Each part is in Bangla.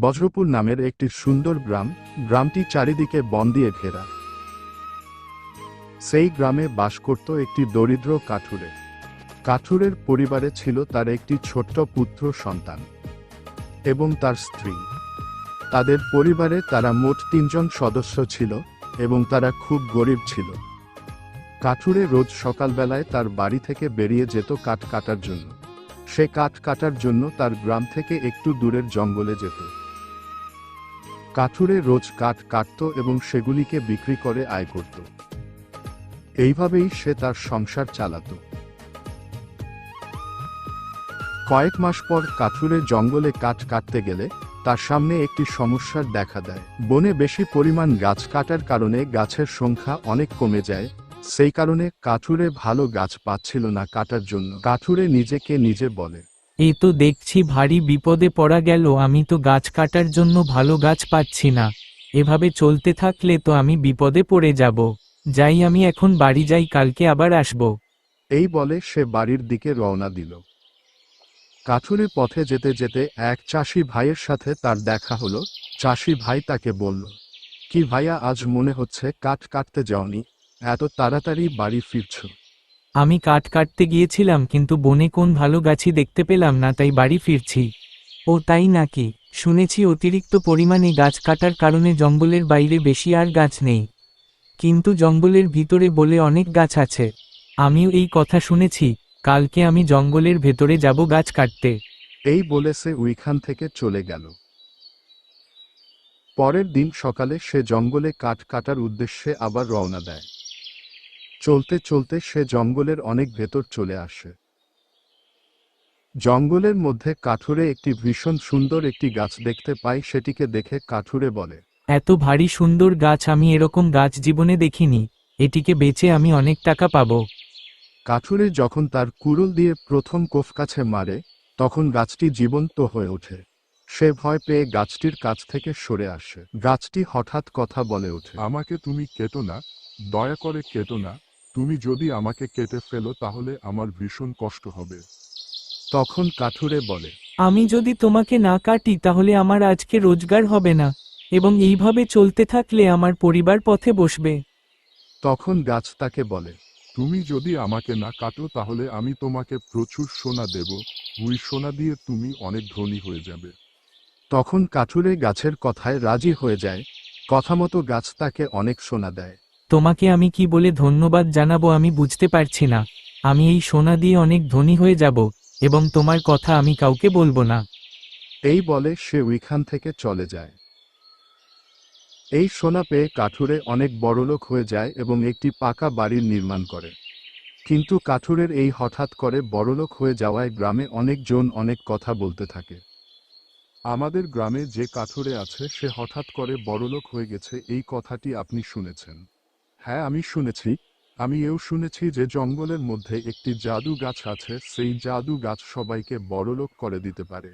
বজ্রপুর নামের একটি সুন্দর গ্রাম। গ্রামটি চারিদিকে বন দিয়ে ঘেরা। সেই গ্রামে বাস করত একটি দরিদ্র কাঠুরে। কাঠুরের পরিবারে ছিল তার একটি ছোট্ট পুত্র সন্তান এবং তার স্ত্রী। তাদের পরিবারে তারা মোট 3 জন সদস্য ছিল এবং তারা খুব গরিব ছিল। কাঠুরে রোজ সকালবেলায় তার বাড়ি থেকে বেরিয়ে যেত কাঠ কাটার জন্য। সে কাঠ কাটার জন্য তার গ্রাম থেকে একটু দূরের জঙ্গলে যেত। কাঠুরে রোজ কাঠ কাটত এবং সেগুলিকে বিক্রি করে আয় করত। এইভাবেই সে তার সংসার চালাত। কয়েক মাস পর কাঠুরে জঙ্গলে কাঠ কাটতে গেলে তার সামনে একটি সমস্যার দেখা দেয়। বনে বেশি পরিমাণ গাছ কাটার কারণে গাছের সংখ্যা অনেক কমে যায়। সেই কারণে কাঠুরে ভালো গাছ পাচ্ছিল না কাটার জন্য। কাঠুরে নিজেকে নিজে বলে, এ তো দেখছি ভারী বিপদে পড়া গেল, আমি তো গাছ কাটার জন্য ভালো গাছ পাচ্ছি না। এভাবে চলতে থাকলে তো আমি বিপদে পড়ে যাব। যাই, আমি এখন বাড়ি যাই, কালকে আবার আসব। এই বলে সে বাড়ির দিকে রওনা দিল। কাঠুরে পথে যেতে যেতে এক চাষি ভাইয়ের সাথে তার দেখা হলো। চাষি ভাই তাকে বলল, কি ভাইয়া, আজ মনে হচ্ছে কাঠ কাটতে যাওনি, এত তাড়াতাড়ি বাড়ি ফিরছ? আমি কাঠ কাটতে গিয়েছিলাম, কিন্তু বনে কোন ভালো গাছই দেখতে পেলাম না, তাই বাড়ি ফিরছি। ও তাই নাকি? শুনেছি অতিরিক্ত পরিমাণে গাছ কাটার কারণে জঙ্গলের বাইরে বেশি আর গাছ নেই, কিন্তু জঙ্গলের ভিতরে বলে অনেক গাছ আছে। আমিও এই কথা শুনেছি। কালকে আমি জঙ্গলের ভেতরে যাব গাছ কাটতে। এই বলে সে ওইখান থেকে চলে গেল। পরের দিন সকালে সে জঙ্গলে কাঠ কাটার উদ্দেশ্যে আবার রওনা দেয়। চলতে চলতে সে জঙ্গলের অনেক ভেতর চলে আসে। জঙ্গলের মধ্যে কাঠুরে একটি ভীষণ সুন্দর একটি গাছ দেখতে পায়। সেটিকে দেখে কাঠুরে বলে, এত ভারী সুন্দর গাছ, আমি এরকম গাছ জীবনে দেখিনি। এটিকে বেচে আমি অনেক টাকা পাবো। কাঠুরে যখন তার কুড়ুল দিয়ে প্রথম কোফ কাছে মারে, তখন গাছটি জীবন্ত হয়ে ওঠে। সে ভয় পেয়ে গাছটির কাছ থেকে সরে আসে। গাছটি হঠাৎ কথা বলে ওঠে, আমাকে তুমি কেটো না, দয়া করে কেটো না। তুমি যদি আমাকে কেটে ফেলো তাহলে আমার ভীষণ কষ্ট হবে। তখন কাঠুরে বলে, আমি যদি তোমাকে না কাটি তাহলে আমার আজকে রোজগার হবে না, এবং এইভাবে চলতে থাকলে আমার পরিবার পথে বসবে। তখন গাছ তাকে বলে, তুমি যদি আমাকে না কাটো তাহলে আমি তোমাকে প্রচুর সোনা দেব। ওই সোনা দিয়ে তুমি অনেক ধনী হয়ে যাবে। তখন কাঠুরে গাছের কথায় রাজি হয়ে যায়। কথামতো গাছ তাকে অনেক সোনা দেয়। তোমাকে আমি কি বলে ধন্যবাদ জানাবো আমি বুঝতে পারছি না। আমি এই সোনা দিয়ে অনেক ধনী হয়ে যাব, এবং তোমার কথা আমি কাউকে বলবো না। এই বলে সে ওইখান থেকে চলে যায়। এই সোনা পেয়ে কাঠুরে অনেক বড়লোক হয়ে যায় এবং একটি পাকা বাড়ির নির্মাণ করে। কিন্তু কাঠুরের এই হঠাৎ করে বড়লোক হয়ে যাওয়ায় গ্রামে অনেকজন অনেক কথা বলতে থাকে। আমাদের গ্রামে যে কাঠুরে আছে সে হঠাৎ করে বড়লোক হয়ে গেছে, এই কথাটি আপনি শুনেছেন? হ্যাঁ, আমি শুনেছি। আমি এও শুনেছি যে জঙ্গলের মধ্যে একটি জাদু গাছ আছে, সেই জাদু গাছ সবাইকে বড়লোক করে দিতে পারে।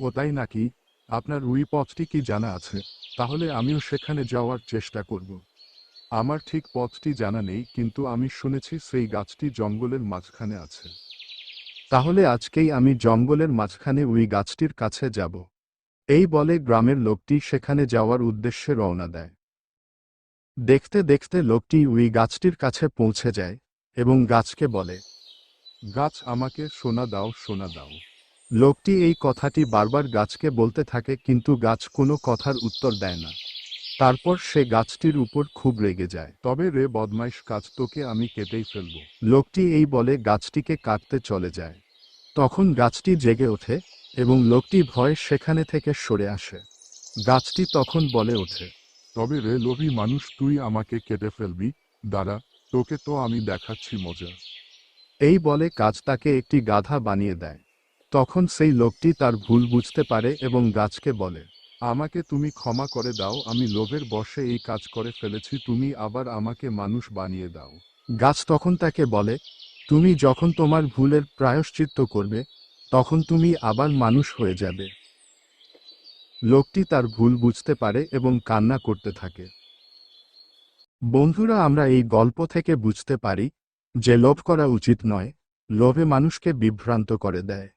ও তাই নাকি? আপনার ওই পথটি কি জানা আছে? তাহলে আমিও সেখানে যাওয়ার চেষ্টা করব। আমার ঠিক পথটি জানা নেই, কিন্তু আমি শুনেছি সেই গাছটি জঙ্গলের মাঝখানে আছে। তাহলে আজকেই আমি জঙ্গলের মাঝখানে ওই গাছটির কাছে যাব। এই বলে গ্রামের লোকটি সেখানে যাওয়ার উদ্দেশ্যে রওনা দেয়। দেখতে দেখতে লোকটি ওই গাছটির কাছে পৌঁছে যায় এবং গাছকে বলে, গাছ, আমাকে সোনা দাও, সোনা দাও। লোকটি এই কথাটি বারবার গাছকে বলতে থাকে, কিন্তু গাছ কোনো কথার উত্তর দেয় না। তারপর সে গাছটির উপর খুব রেগে যায়। তবে রে বদমাইশ গাছ, তোকে আমি কেটেই ফেলব। লোকটি এই বলে গাছটিকে কাটতে চলে যায়। তখন গাছটি জেগে ওঠে এবং লোকটি ভয়ে সেখানে থেকে সরে আসে। গাছটি তখন বলে ওঠে, তবে রে লোভী মানুষ, তুই আমাকে কেটে ফেলবি? দাঁড়া, তোকে তো আমি দেখাচ্ছি মজা। এই বলে গাছ তাকে একটি গাধা বানিয়ে দেয়। তখন সেই লোকটি তার ভুল বুঝতে পারে এবং গাছকে বলে, আমাকে তুমি ক্ষমা করে দাও, আমি লোভের বশে এই কাজ করে ফেলেছি, তুমি আবার আমাকে মানুষ বানিয়ে দাও। গাছ তখন তাকে বলে, তুমি যখন তোমার ভুলের প্রায়শ্চিত্ত করবে, তখন তুমি আবার মানুষ হয়ে যাবে। লোকটি তার ভুল বুঝতে পারে এবং কান্না করতে থাকে। বন্ধুরা, আমরা এই গল্প থেকে বুঝতে পারি যে লোভ করা উচিত নয়। লোভে মানুষকে বিভ্রান্ত করে দেয়।